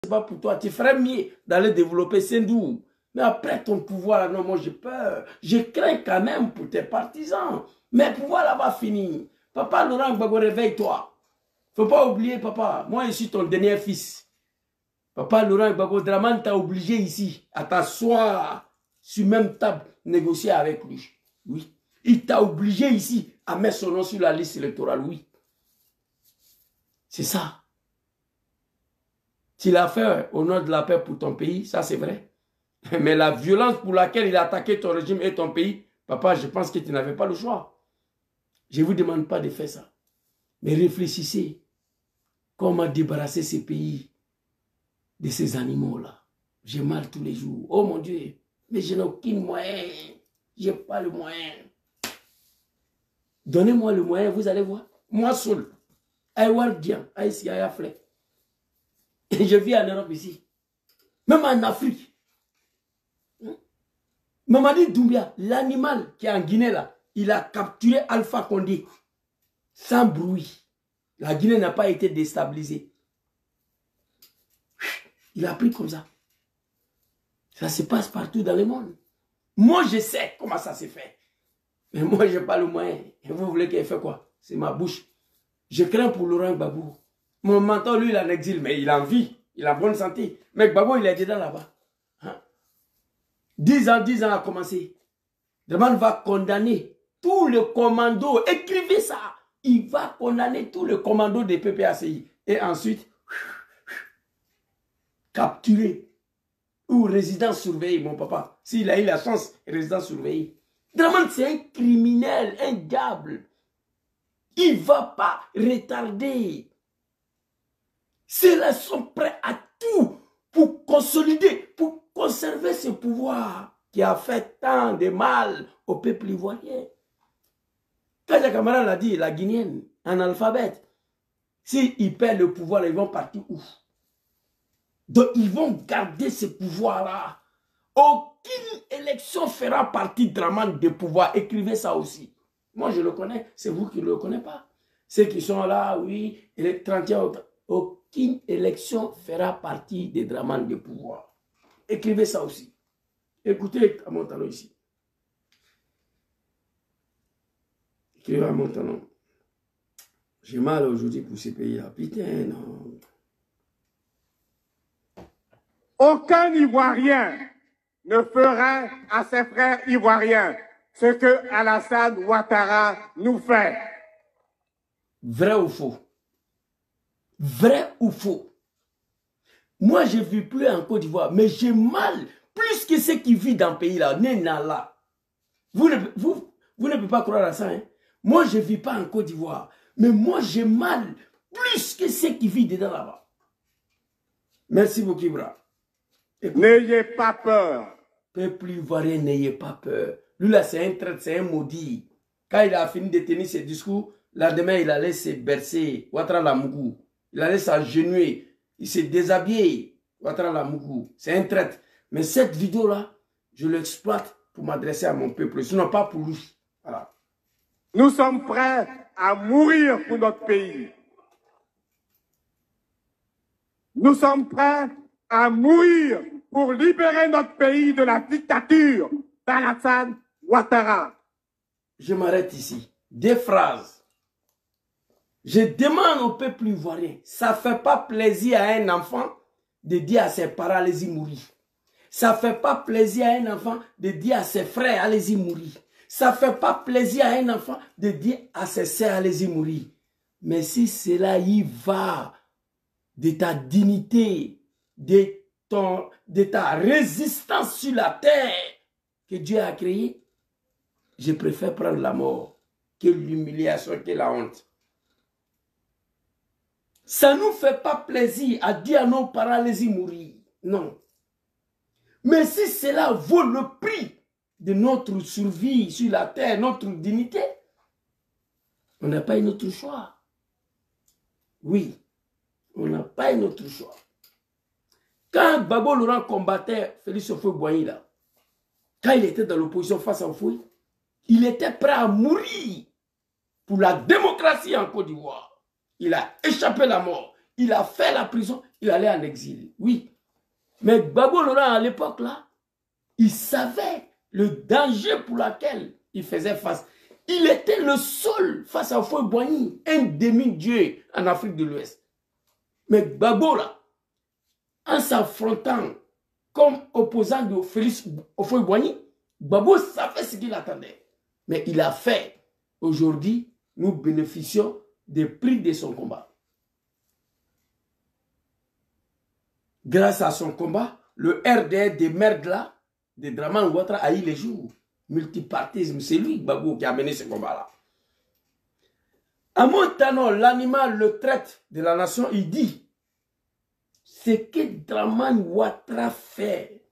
c'est pas pour toi. Tu ferais mieux d'aller développer Sendou. Mais après ton pouvoir, non, moi j'ai peur. Je crains quand même pour tes partisans. Mais le pouvoir là va finir. Papa Laurent Gbagbo, réveille-toi. Faut pas oublier, papa. Moi, je suis ton dernier fils. Papa Laurent Gbagbo, Dramane t'a obligé ici à t'asseoir sur même table, négocier avec lui. Oui. Il t'a obligé ici à mettre son nom sur la liste électorale. Oui. C'est ça. Tu l'as fait au nom de la paix pour ton pays, ça c'est vrai. Mais la violence pour laquelle il a attaqué ton régime et ton pays, papa, je pense que tu n'avais pas le choix. Je ne vous demande pas de faire ça. Mais réfléchissez. Comment débarrasser ces pays de ces animaux-là? J'ai mal tous les jours. Oh mon Dieu. Mais je n'ai aucun moyen. Je n'ai pas le moyen. Donnez-moi le moyen, vous allez voir. Moi seul. Et je vis en Europe ici. Même en Afrique. Mamadi Doumbia, l'animal qui est en Guinée là, il a capturé Alpha Condé sans bruit. La Guinée n'a pas été déstabilisée. Il a pris comme ça. Ça se passe partout dans le monde. Moi, je sais comment ça se fait. Mais moi, je n'ai pas le moyen. Et vous voulez qu'il fasse quoi? C'est ma bouche. Je crains pour Laurent Gbagbo. Mon mentor, lui, il est en exil, mais il a envie. Il a bonne santé. Mais Gbagbo, il est dedans là-bas. 10 ans a commencé. Dramane va condamner tous les commandos. Écrivez ça. Il va condamner tous les commandos des PPACI. Et ensuite, capturer. Ou résidence surveillée, mon papa. S'il a eu la chance, résidence surveillée. Dramane, c'est un criminel, un diable. Il ne va pas retarder. Ceux-là sont prêts à tout pour consolider, pour conserver ce pouvoir qui a fait tant de mal au peuple ivoirien. Kaja Kamara l'a dit, la Guinéenne, en alphabet, s'ils perdent le pouvoir, ils vont partir où? Donc ils vont garder ce pouvoir-là. Aucune élection fera partie Dramane de pouvoir. Écrivez ça aussi. Moi je le connais, c'est vous qui ne le connaissez pas. Ceux qui sont là, oui, les 31 aucune élection fera partie des Dramane de pouvoir. Écrivez ça aussi. Écoutez à mon talon ici. Écrivez à mon talon. J'ai mal aujourd'hui pour ces pays-là. Putain, non. Aucun Ivoirien ne fera à ses frères ivoiriens ce que Alassane Ouattara nous fait. Vrai ou faux? Vrai ou faux? Moi, je ne vis plus en Côte d'Ivoire, mais j'ai mal plus que ceux qui vivent dans le pays là. Nénala. Vous ne pouvez pas croire à ça. Hein? Moi, je ne vis pas en Côte d'Ivoire, mais moi, j'ai mal plus que ceux qui vivent dedans là-bas. Merci beaucoup, Ibra. N'ayez pas peur. Peuple ivoirien, n'ayez pas peur. Lui là, c'est un traître, c'est un maudit. Quand il a fini de tenir ses discours, là demain, il allait se bercer. Ouattara Lamougou. Il allait s'agenouiller. Il s'est déshabillé. Ouattara Lamougou. C'est un traître. Mais cette vidéo-là, je l'exploite pour m'adresser à mon peuple. Sinon, pas pour lui. Voilà. Nous sommes prêts à mourir pour notre pays. Nous sommes prêts à mourir pour libérer notre pays de la dictature d'Alassane Ouattara. Je m'arrête ici. Deux phrases. Je demande au peuple ivoirien, ça ne fait pas plaisir à un enfant de dire à ses parents, allez-y mourir. Ça ne fait pas plaisir à un enfant de dire à ses frères, allez-y mourir. Ça ne fait pas plaisir à un enfant de dire à ses sœurs, allez-y mourir. Mais si cela y va de ta dignité, de ta résistance sur la terre que Dieu a créée, je préfère prendre la mort que l'humiliation, que la honte. Ça ne nous fait pas plaisir à dire à nos parents, allez-y mourir. Non. Mais si cela vaut le prix de notre survie sur la terre, notre dignité, on n'a pas un autre choix. Oui, on n'a pas un autre choix. Quand Gbagbo Laurent combattait Félix Houphouët-Boigny là, quand il était dans l'opposition face à Houphouët, il était prêt à mourir pour la démocratie en Côte d'Ivoire. Il a échappé la mort. il a fait la prison, il allait en exil. Oui. Mais Gbagbo Laurent, à l'époque, là, il savait le danger pour lequel il faisait face. Il était le seul face à Houphouët-Boigny, un demi-dieu en Afrique de l'Ouest. Mais Gbagbo, là, en s'affrontant comme opposant de Félix Houphouët-Boigny, Gbagbo savait ce qu'il attendait. Mais il a fait. Aujourd'hui, nous bénéficions des prix de son combat. Grâce à son combat, le RDR des merdes là, de Dramane Ouattara a eu les jours. Multipartisme, c'est lui, Gbagbo, qui a mené ce combat-là. À Montano, l'animal, le traite de la nation, il dit ce que Dramane Ouattara fait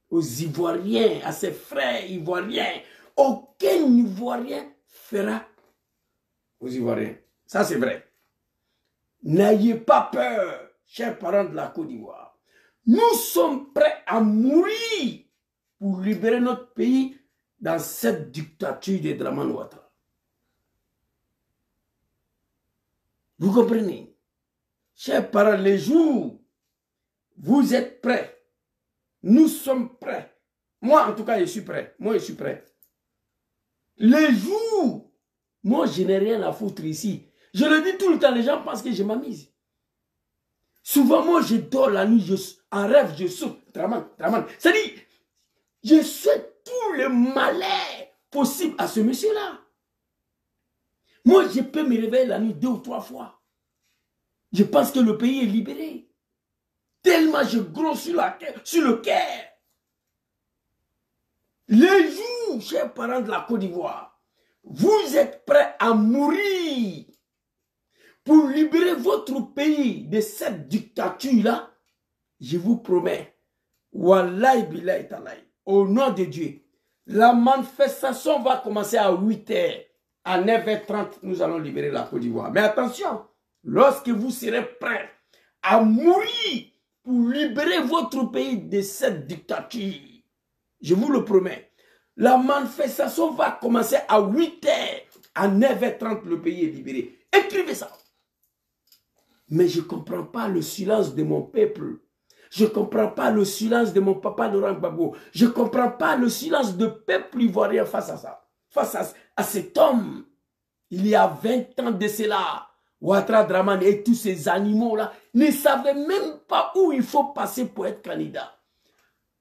aux Ivoiriens, à ses frères Ivoiriens, aucun Ivoirien fera aux Ivoiriens. Ça, c'est vrai. N'ayez pas peur, chers parents de la Côte d'Ivoire. Nous sommes prêts à mourir pour libérer notre pays dans cette dictature de Dramane Ouattara. Vous comprenez? Chers parents, les jours, vous êtes prêts. Nous sommes prêts. Moi, en tout cas, je suis prêt. Moi, je suis prêt. Les jours, moi, je n'ai rien à foutre ici. Je le dis tout le temps, les gens pensent que je m'amuse. Souvent, moi, je dors la nuit, en rêve, je souffre. Dramane. C'est-à-dire, je souhaite tout le malheur possible à ce monsieur-là. Moi, je peux me réveiller la nuit 2 ou 3 fois. Je pense que le pays est libéré. Tellement je grosse sur le cœur. Les jours, chers parents de la Côte d'Ivoire, vous êtes prêts à mourir pour libérer votre pays de cette dictature-là. Je vous promets, Wallahi billahi talahi, au nom de Dieu, la manifestation va commencer à 8 h. À 9 h 30, nous allons libérer la Côte d'Ivoire. Mais attention, lorsque vous serez prêts à mourir pour libérer votre pays de cette dictature, je vous le promets, la manifestation va commencer à 8 h. À 9 h 30, le pays est libéré. Écrivez ça. Mais je ne comprends pas le silence de mon peuple. Je ne comprends pas le silence de mon papa Laurent Gbagbo. Je ne comprends pas le silence de peuple ivoirien face à ça. Face à cet homme. Il y a 20 ans de cela, Ouattara, Dramane et tous ces animaux-là ne savaient même pas où il faut passer pour être candidat.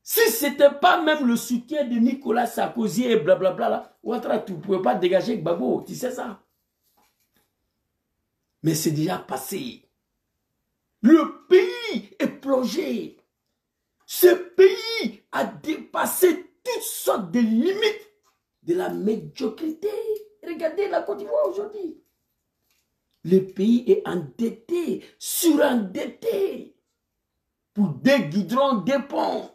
Si ce n'était pas même le soutien de Nicolas Sarkozy et blablabla, là, Ouattara, tu ne pouvais pas dégager Gbagbo, tu sais ça. Mais c'est déjà passé. Le pays est plongé. Ce pays a dépassé toutes sortes de limites de la médiocrité. Regardez la Côte d'Ivoire aujourd'hui. Le pays est endetté, surendetté, pour des goudrons, des ponts.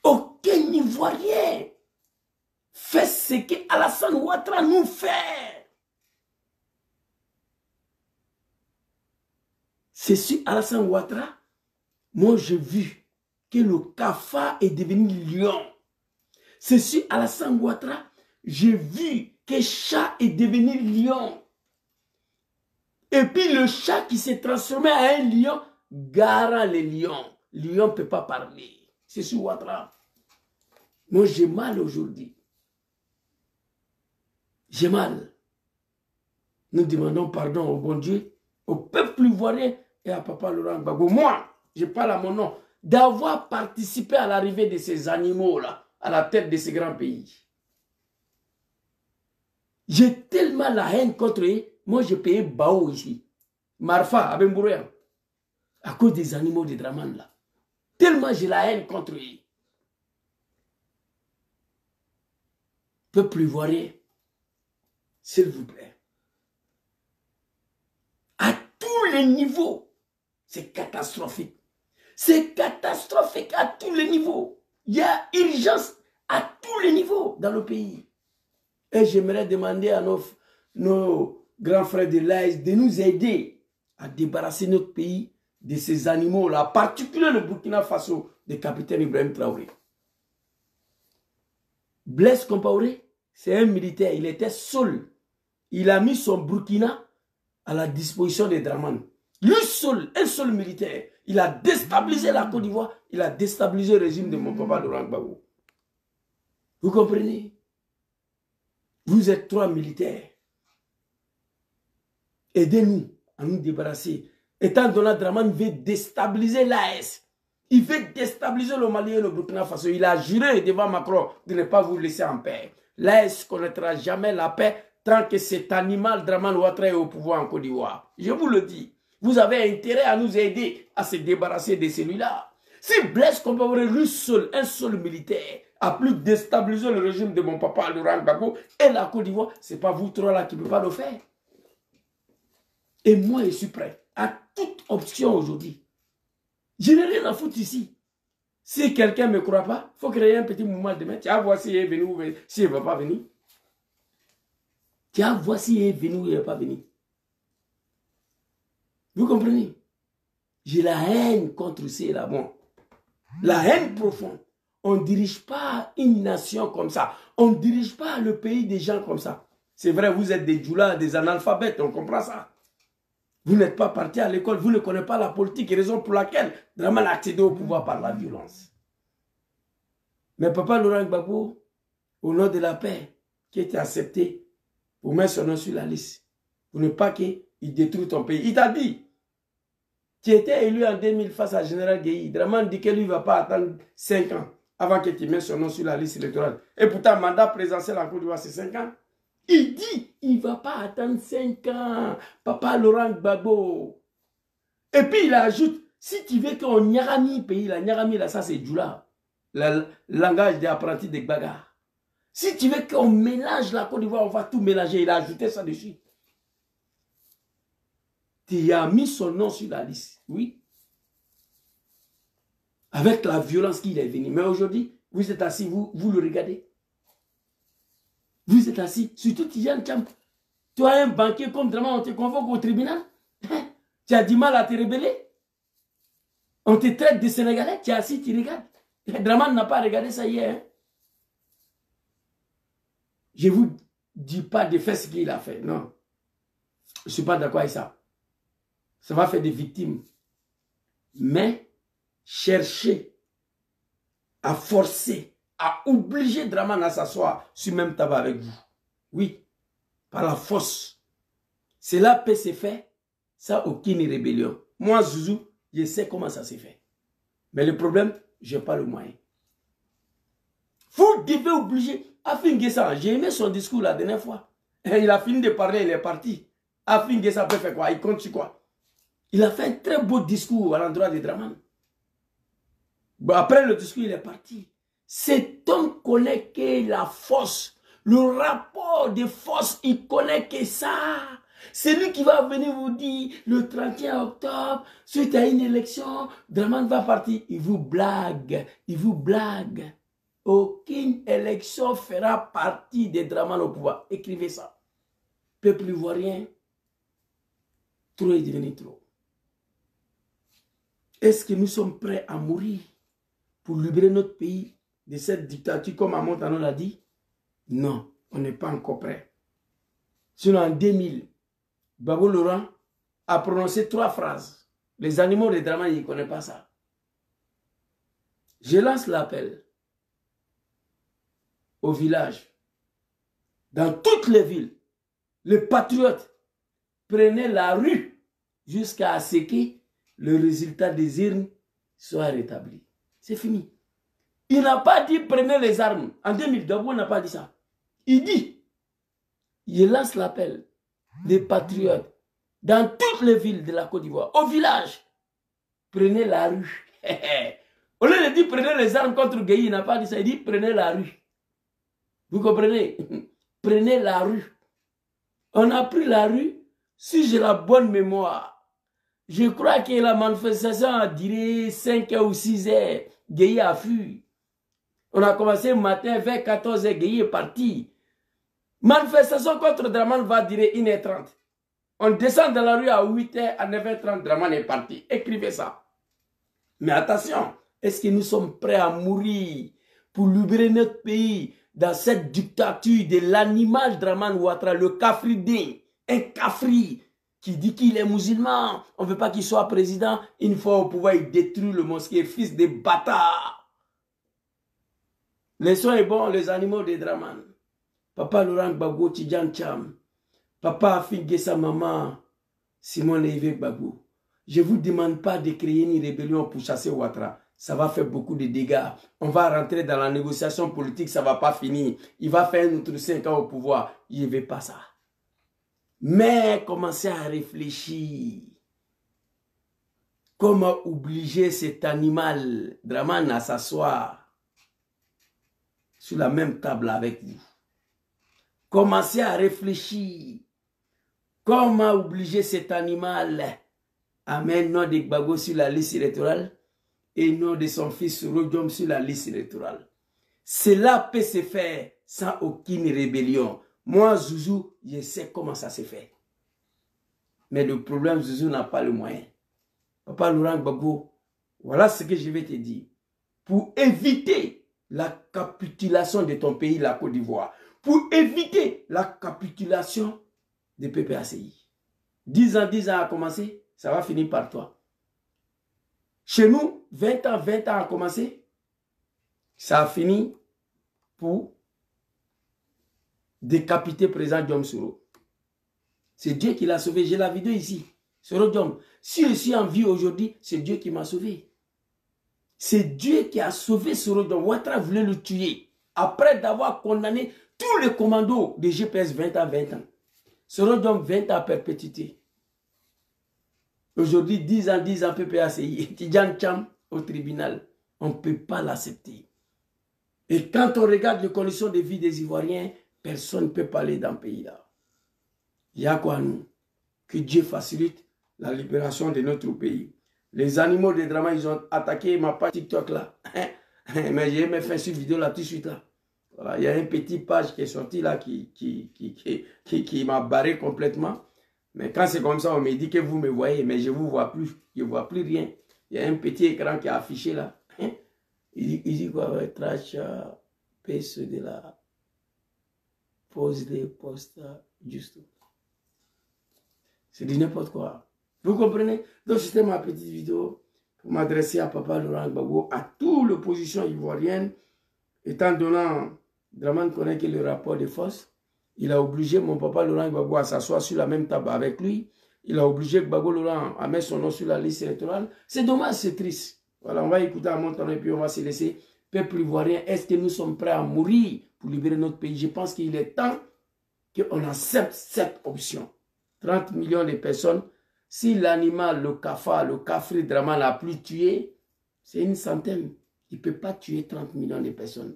Aucun Ivoirien fait ce que Alassane Ouattara nous fait. C'est sur Alassane Ouattara, moi j'ai vu que le cafard est devenu lion. C'est sur Alassane Ouattara, j'ai vu que chat est devenu lion. Et puis le chat qui s'est transformé en un lion, garant les lions. Le lion ne peut pas parler. C'est sur Ouattara. Moi j'ai mal aujourd'hui. J'ai mal. Nous demandons pardon au bon Dieu, au peuple ivoirien et à papa Laurent Gbagbo. Moi, je parle à mon nom, d'avoir participé à l'arrivée de ces animaux-là, à la tête de ces grands pays. J'ai tellement la haine contre eux. Moi, j'ai payé Bao ici. Marfa, à Bembourouya. À cause des animaux de Dramane là. Tellement j'ai la haine contre eux. Peuple ivoirien, s'il vous plaît. À tous les niveaux, c'est catastrophique. C'est catastrophique à tous les niveaux. Il y a urgence à tous les niveaux dans le pays. Et j'aimerais demander à nos grands frères de l'AES de nous aider à débarrasser notre pays de ces animaux-là, particulièrement le Burkina Faso, de capitaine Ibrahim Traoré. Blaise Compaoré, c'est un militaire, il était seul. Il a mis son Burkina à la disposition des Dramane. Lui un seul militaire. Il a déstabilisé la Côte d'Ivoire. Il a déstabilisé le régime de mon papa Laurent Gbagbo. Vous comprenez? Vous êtes 3 militaires. Aidez-nous à nous débarrasser. Étant donné que Dramane veut déstabiliser l'AS. Il veut déstabiliser le Mali et le Burkina Faso. Il a juré devant Macron de ne pas vous laisser en paix. L'AS ne connaîtra jamais la paix tant que cet animal Dramane Ouattara est au pouvoir en Côte d'Ivoire. Je vous le dis. Vous avez intérêt à nous aider à se débarrasser de celui-là. Si Blaise Compaoré, lui seul, un seul militaire, a pu déstabiliser le régime de mon papa Laurent Gbagbo et la Côte d'Ivoire, ce n'est pas vous trois là qui ne pouvez pas le faire. Et moi, je suis prêt à toute option aujourd'hui. Je n'ai rien à foutre ici. Si quelqu'un ne me croit pas, il faut créer un petit mouvement demain. Tiens, voici il est venu ou s'il ne va pas venir. Tiens, voici il est venu ou il ne va pas venir. Vous comprenez? J'ai la haine contre ces là-bas. La haine profonde. On ne dirige pas une nation comme ça. On ne dirige pas le pays des gens comme ça. C'est vrai, vous êtes des djoulas, des analphabètes, on comprend ça. Vous n'êtes pas parti à l'école, vous ne connaissez pas la politique, raison pour laquelle Dramane a accédé au pouvoir par la violence. Mais papa Laurent Gbagbo, au nom de la paix, qui était accepté, vous mettez son nom sur la liste. Vous ne pas qu'il détruit ton pays. Il t'a dit, tu étais élu en 2000 face à Général Guéhi. Dramane dit que lui ne va pas attendre 5 ans avant que tu mettes son nom sur la liste électorale. Et pourtant, mandat présidentiel en Côte d'Ivoire, c'est 5 ans. Il dit, il ne va pas attendre 5 ans, papa Laurent Gbagbo. Et puis il ajoute, si tu veux qu'on Nyarami pays, la Nyarami, là, ça c'est Djoula, le langage des apprentis des bagarres. Si tu veux qu'on mélange la Côte d'Ivoire, on va tout mélanger. Il a ajouté ça dessus. Tu as mis son nom sur la liste, oui. Avec la violence qu'il est venu. Mais aujourd'hui, vous êtes assis, vous le regardez. Vous êtes assis, surtout Tidjane Thiam. Tu as un banquier comme Dramane, on te convoque au tribunal. Tu as du mal à te rebeller. On te traite de Sénégalais, tu es assis, tu regardes. Dramane n'a pas regardé ça hier. Hein? Je ne vous dis pas de faire ce qu'il a fait, non. Je ne suis pas d'accord avec ça. Ça va faire des victimes. Mais chercher à forcer, à obliger Dramane à s'asseoir sur le même tabac avec vous. Oui, par la force. Cela peut se faire sans aucune rébellion. Moi, Zouzou, je sais comment ça se fait. Mais le problème, je n'ai pas le moyen. Vous devez obliger. Afin Guessa, j'ai aimé son discours la dernière fois. Il a fini de parler, il est parti. Afin Guessa peut faire quoi? Il compte sur quoi? Il a fait un très beau discours à l'endroit de Dramane. Bon, après le discours, il est parti. Cet homme connaît que la force. Le rapport de force, il connaît que ça. C'est lui qui va venir vous dire, le 31 octobre, suite à une élection, Dramane va partir. Il vous blague. Il vous blague. Aucune élection fera partie de Dramane au pouvoir. Écrivez ça. Peuple ivoirien, trop est devenu trop. Est-ce que nous sommes prêts à mourir pour libérer notre pays de cette dictature, comme Amontano l'a dit? Non, on n'est pas encore prêt. Sinon, en 2000, Gbagbo Laurent a prononcé 3 phrases. Les animaux de Dramane, ils ne connaissent pas ça. Je lance l'appel au village, dans toutes les villes, les patriotes prenaient la rue jusqu'à ce que le résultat des urnes soit rétabli. C'est fini. Il n'a pas dit prenez les armes. En 2000, Gbagbo n'a pas dit ça. Il dit, il lance l'appel des patriotes dans toutes les villes de la Côte d'Ivoire, au village, prenez la rue. Au lieu de dire prenez les armes contre Guéhi, il n'a pas dit ça, il dit prenez la rue. Vous comprenez? Prenez la rue. On a pris la rue, si j'ai la bonne mémoire. Je crois que la manifestation a duré 5 ou 6 heures. Guéhi a fui. On a commencé le matin vers 14 h, Guéhi est parti. Manifestation contre Dramane va durer 1h30. On descend dans la rue à 8 h, à 9h30, Dramane est parti. Écrivez ça. Mais attention, est-ce que nous sommes prêts à mourir pour libérer notre pays dans cette dictature de l'animal Dramane Ouattara, le Kafridin, un Kafri qui dit qu'il est musulman. On ne veut pas qu'il soit président. Une fois au pouvoir, il détruit le mosquée. Fils de bâtard. Les soins est bon, les animaux de Draman. Papa Laurent Gbagbo, Tidjan Cham. Papa Afingessa Maman, Simon Lévé Gbagbo. Je ne vous demande pas de créer une rébellion pour chasser Ouattara. Ça va faire beaucoup de dégâts. On va rentrer dans la négociation politique, ça ne va pas finir. Il va faire un autre 5 ans au pouvoir. Je ne veux pas ça. Mais commencez à réfléchir. Comment obliger cet animal, Draman, à s'asseoir sur la même table avec vous? Commencez à réfléchir. Comment obliger cet animal à mettre nom de Gbagbo sur la liste électorale et nom de son fils Rodjom sur la liste électorale? Cela peut se faire sans aucune rébellion. Moi, Zouzou, je sais comment ça se fait. Mais le problème, Zouzou n'a pas le moyen. Papa Laurent Gbagbo, voilà ce que je vais te dire. Pour éviter la capitulation de ton pays, la Côte d'Ivoire, pour éviter la capitulation de PPACI. 10 ans a commencé, ça va finir par toi. Chez nous, 20 ans a commencé, ça a fini pour décapiter le président Diom Soro. C'est Dieu qui l'a sauvé. J'ai la vidéo ici. Soro Diom. Si je suis en vie aujourd'hui, c'est Dieu qui m'a sauvé. C'est Dieu qui a sauvé Soro Diom. Ouattara voulait le tuer. Après d'avoir condamné tous les commandos de GPS 20 ans. Soro Diom 20 ans à perpétuité. Aujourd'hui, 10 ans PPACI. Tidjan Cham au tribunal. On ne peut pas l'accepter. Et quand on regarde les conditions de vie des Ivoiriens, personne ne peut parler dans le pays-là. Il y a quoi nous? Que Dieu facilite la libération de notre pays. Les animaux de drama, ils ont attaqué ma page TikTok là. Mais j'ai même fait cette vidéo là tout de suite là. Voilà, il y a une petite page qui est sortie là qui m'a barré complètement. Mais quand c'est comme ça, on me dit que vous me voyez, mais je ne vous vois plus. Je ne vois plus rien. Il y a un petit écran qui est affiché là. Il dit quoi? Trash, pèse de la pose des postes juste. C'est du n'importe quoi. Vous comprenez? Donc c'était ma petite vidéo pour m'adresser à Papa Laurent Gbagbo, à toute l'opposition ivoirienne. Étant donné, Draman connaît que le rapport de force, il a obligé mon Papa Laurent Gbagbo à s'asseoir sur la même table avec lui. Il a obligé Gbagbo Laurent à mettre son nom sur la liste électorale. C'est dommage, c'est triste. Voilà, on va écouter à mon temps et puis on va se laisser. Peuple ivoirien, est-ce que nous sommes prêts à mourir pour libérer notre pays? Je pense qu'il est temps qu'on accepte cette option. 30 millions de personnes. Si l'animal, le cafard, le cafri Draman l'a plus tué, c'est une centaine. Il ne peut pas tuer 30 millions de personnes.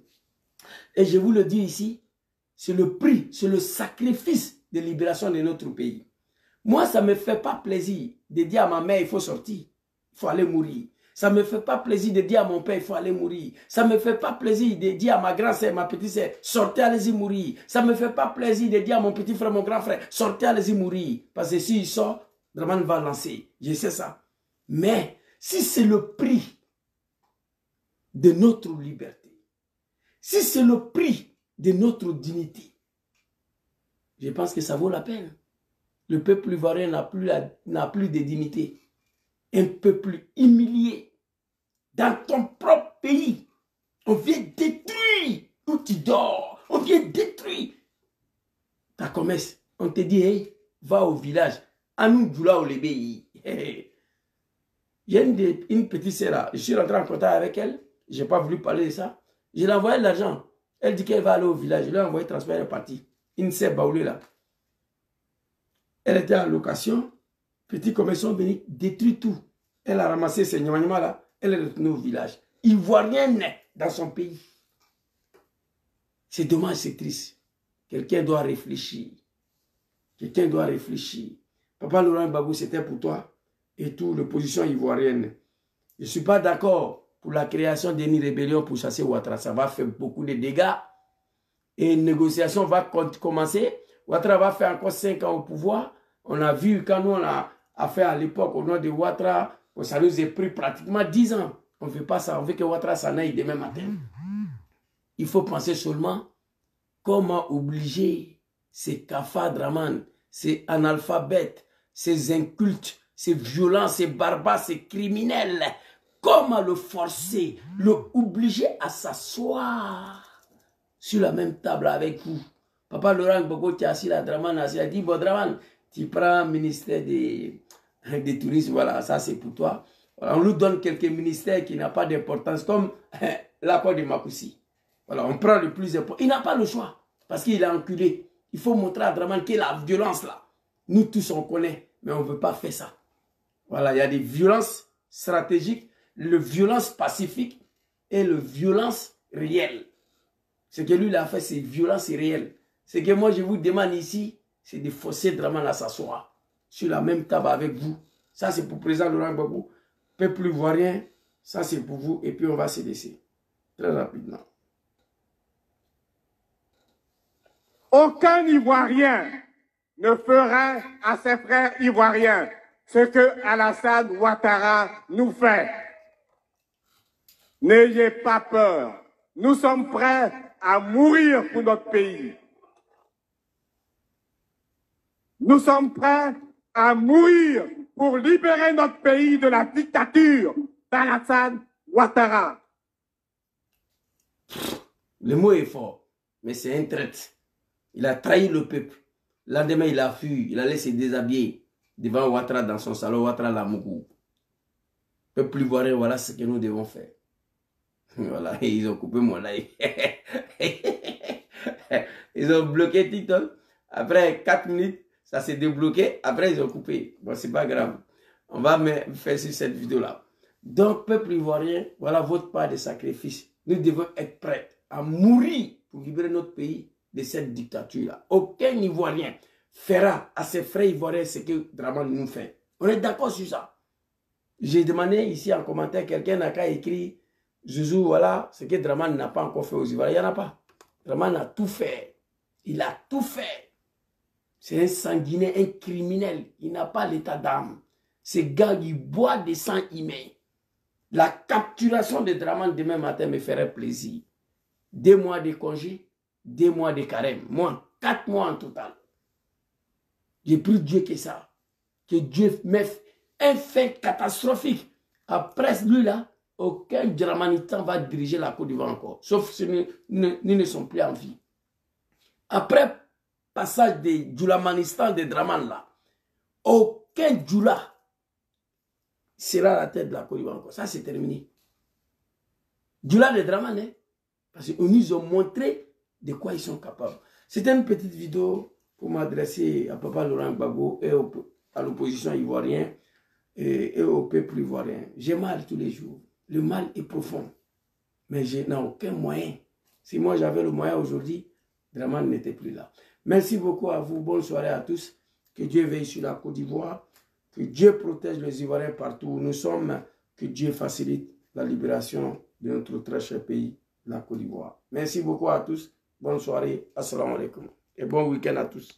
Et je vous le dis ici, c'est le prix, c'est le sacrifice de libération de notre pays. Moi, ça ne me fait pas plaisir de dire à ma mère, il faut sortir, il faut aller mourir. Ça ne me fait pas plaisir de dire à mon père, il faut aller mourir. Ça ne me fait pas plaisir de dire à ma grand-sœur, ma petite-sœur, sortez, allez-y mourir. Ça ne me fait pas plaisir de dire à mon petit frère, mon grand frère, sortez, allez-y mourir. Parce que s'il sort, Draman va lancer. Je sais ça. Mais si c'est le prix de notre liberté, si c'est le prix de notre dignité, je pense que ça vaut la peine. Le peuple ivoirien n'a plus de dignité. Un peuple humilié. Dans ton propre pays, on vient détruire où tu dors. On vient détruire ta commerce. On te dit, hey, va au village. Anou Djoula Olébé. J'ai une petite sœur là. Je suis rentré en contact avec elle. Je n'ai pas voulu parler de ça. Je lui ai envoyé de l'argent. Elle dit qu'elle va aller au village. Je lui ai envoyé transfert, elle est partie. Une sœur baoulée là. Elle était en location. Petit commerçant venu détruire tout. Elle a ramassé ses gnamagnamas là. Elle est retournée au village. Ivoirien dans son pays. C'est dommage, c'est triste. Quelqu'un doit réfléchir. Quelqu'un doit réfléchir. Papa Laurent Gbagbo, c'était pour toi et toute l'opposition ivoirienne. Je ne suis pas d'accord pour la création d'une rébellion pour chasser Ouattara. Ça va faire beaucoup de dégâts. Et une négociation va commencer. Ouattara va faire encore 5 ans au pouvoir. On a vu quand nous on a affaire à l'époque au nom de Ouattara, ça nous a pris pratiquement 10 ans. On ne veut pas ça. On veut que Ouattara s'en aille demain matin. Il faut penser seulement comment obliger ces cafards Draman, ces analphabètes, ces incultes, ces violents, ces barbares, ces criminels. Comment le forcer, le obliger à s'asseoir sur la même table avec vous? Papa Laurent Gbagbo, tu es assis là, Draman assis, il dit, bon Draman, tu prends le ministère des tourismes, voilà, ça c'est pour toi. Voilà, on nous donne quelques ministères qui n'ont pas d'importance, comme l'accord de Makoussi. Voilà, on prend le plus important. Il n'a pas le choix, parce qu'il est enculé. Il faut montrer à Draman qu'il y a la violence là. Nous tous on connaît, mais on ne veut pas faire ça. Voilà, il y a des violences stratégiques, le violence pacifique et le violence réelle. Ce que lui il a fait, c'est violence réelle. Ce que moi je vous demande ici, c'est de forcer Draman à s'asseoir sur la même table avec vous. Ça c'est pour le président Laurent Gbagbo. Peuple ivoirien, ça c'est pour vous. Et puis on va se laisser. Très rapidement. Aucun Ivoirien ne fera à ses frères ivoiriens ce que Alassane Ouattara nous fait. N'ayez pas peur. Nous sommes prêts à mourir pour notre pays. Nous sommes prêts à mourir pour libérer notre pays de la dictature d'Alassane Ouattara. Le mot est fort, mais c'est un traître. Il a trahi le peuple. Le lendemain, il a fui, il allait se déshabiller devant Ouattara dans son salon, Ouattara Lamougou. Peuple ivoirien, voilà ce que nous devons faire. Voilà, ils ont coupé mon live. Ils ont bloqué TikTok. Après 4 minutes, ça s'est débloqué. Après, ils ont coupé. Bon, c'est pas grave. On va faire sur cette vidéo-là. Donc, peuple ivoirien, voilà votre part de sacrifice. Nous devons être prêts à mourir pour libérer notre pays de cette dictature-là. Aucun Ivoirien fera à ses frères ivoiriens ce que Draman nous fait. On est d'accord sur ça. J'ai demandé ici en commentaire, quelqu'un n'a qu'à écrire, Zouzou, voilà, ce que Draman n'a pas encore fait aux Ivoiriens. Il n'y en a pas. Draman a tout fait. Il a tout fait. C'est un sanguinaire, un criminel. Il n'a pas l'état d'âme. Ce gars, il boit des sangs humains. La capturation de Draman demain matin me ferait plaisir. 2 mois de congé, 2 mois de carême. Moi, 4 mois en total. J'ai pris Dieu que ça. Que Dieu mette un fait catastrophique. Après lui là, aucun Dramanitan va diriger la Côte d'Ivoire encore. Sauf si nous ne sommes plus en vie. Après passage de Djoulamanistan de Draman là, aucun Djoula sera à la tête de la Côte d'Ivoire encore. Ça c'est terminé. Djoula de Draman, hein? Parce qu'ils nous ont montré de quoi ils sont capables. C'était une petite vidéo pour m'adresser à Papa Laurent Gbagbo et à l'opposition ivoirienne et au peuple ivoirien. J'ai mal tous les jours. Le mal est profond. Mais je n'ai aucun moyen. Si moi j'avais le moyen aujourd'hui, Draman n'était plus là. Merci beaucoup à vous. Bonne soirée à tous. Que Dieu veille sur la Côte d'Ivoire. Que Dieu protège les Ivoiriens partout où nous sommes. Que Dieu facilite la libération de notre très cher pays, la Côte d'Ivoire. Merci beaucoup à tous. Bonne soirée. Assalamu alaikum. Et bon week-end à tous.